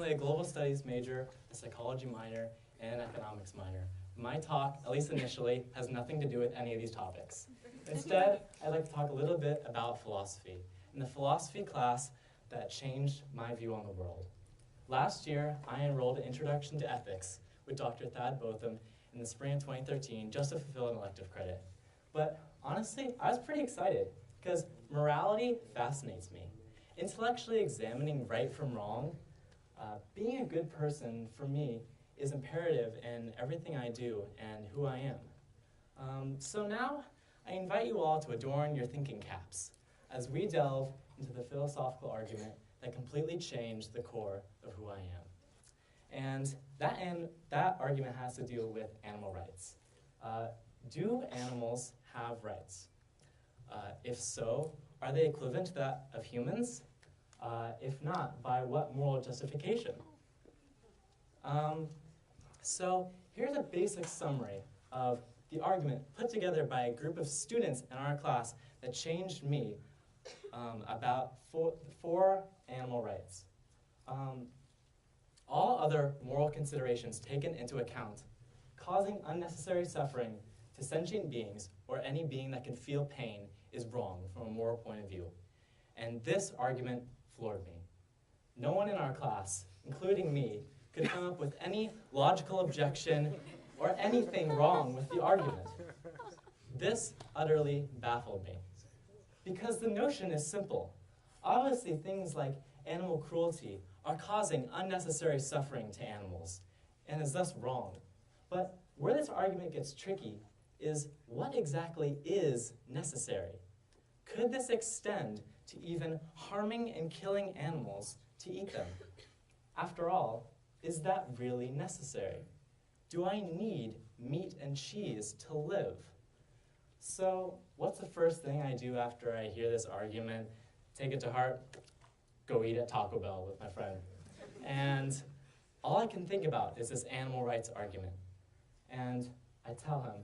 a global studies major, a psychology minor, and an economics minor. My talk, at least initially, has nothing to do with any of these topics. Instead, I'd like to talk a little bit about philosophy, and the philosophy class that changed my view on the world. Last year, I enrolled in Introduction to Ethics with Dr. Thad Botham in the spring of 2013 just to fulfill an elective credit. But honestly, I was pretty excited because morality fascinates me. Intellectually examining right from wrong, being a good person for me is imperative in everything I do and who I am. So now, I invite you all to adorn your thinking caps as we delve into the philosophical argument that completely changed the core of who I am. And that argument has to deal with animal rights. Do animals have rights? If so, are they equivalent to that of humans? If not, by what moral justification? So here's a basic summary of the argument put together by a group of students in our class that changed me about four animal rights. All other moral considerations taken into account, causing unnecessary suffering to sentient beings or any being that can feel pain is wrong from a moral point of view. And this argument floored me. No one in our class, including me, could come up with any logical objection or anything wrong with the argument. This utterly baffled me. Because the notion is simple. Obviously, things like animal cruelty are causing unnecessary suffering to animals, and is thus wrong. But where this argument gets tricky is what exactly is necessary? Could this extend to even harming and killing animals to eat them? After all, is that really necessary? Do I need meat and cheese to live? So, what's the first thing I do after I hear this argument? Take it to heart, go eat at Taco Bell with my friend. And all I can think about is this animal rights argument. And I tell him,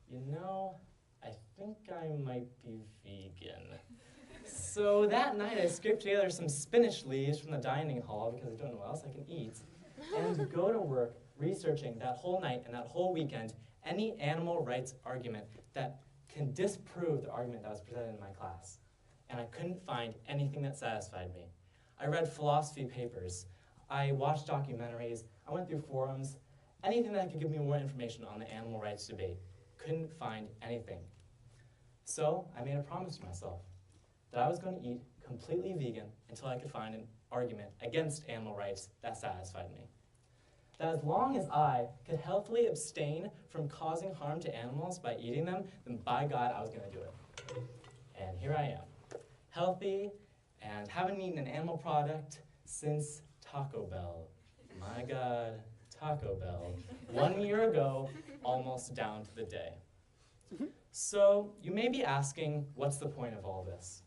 you know, I think I might be vegan. So that night I scraped together some spinach leaves from the dining hall because I don't know what else I can eat, and go to work researching that whole night and that whole weekend any animal rights argument that can disprove the argument that was presented in my class. And I couldn't find anything that satisfied me. I read philosophy papers, I watched documentaries, I went through forums, anything that could give me more information on the animal rights debate. Couldn't find anything. So I made a promise to myself that I was going to eat completely vegan until I could find an argument against animal rights that satisfied me. That as long as I could healthily abstain from causing harm to animals by eating them, then by God, I was going to do it. And here I am, healthy and haven't eaten an animal product since Taco Bell. My God, Taco Bell. 1 year ago, almost down to the day. So you may be asking, what's the point of all this?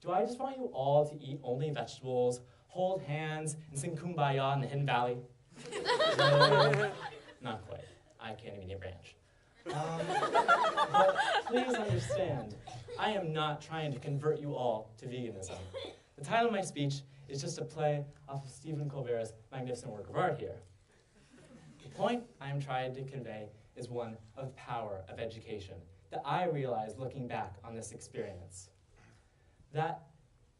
Do I just want you all to eat only vegetables, hold hands, and sing Kumbaya in the Hidden Valley? No, not quite. I can't even eat ranch. But please understand, I am not trying to convert you all to veganism. The title of my speech is just a play off of Stephen Colbert's magnificent work of art here. The point I am trying to convey is one of power of education that I realized looking back on this experience. That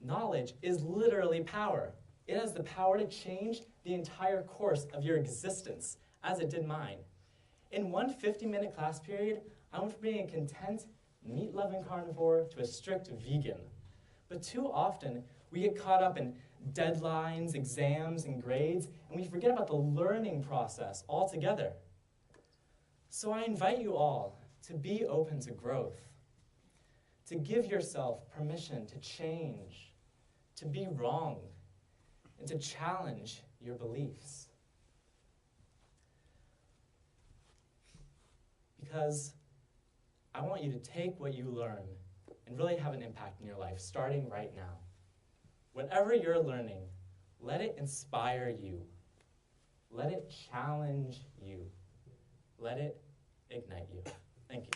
knowledge is literally power. It has the power to change the entire course of your existence, as it did mine. In one 50-minute class period, I went from being a content, meat-loving carnivore to a strict vegan. But too often, we get caught up in deadlines, exams, and grades, and we forget about the learning process altogether. So I invite you all to be open to growth, to give yourself permission to change, to be wrong, and to challenge your beliefs. Because I want you to take what you learn and really have an impact in your life, starting right now. Whatever you're learning, let it inspire you. Let it challenge you. Let it ignite you. Thank you.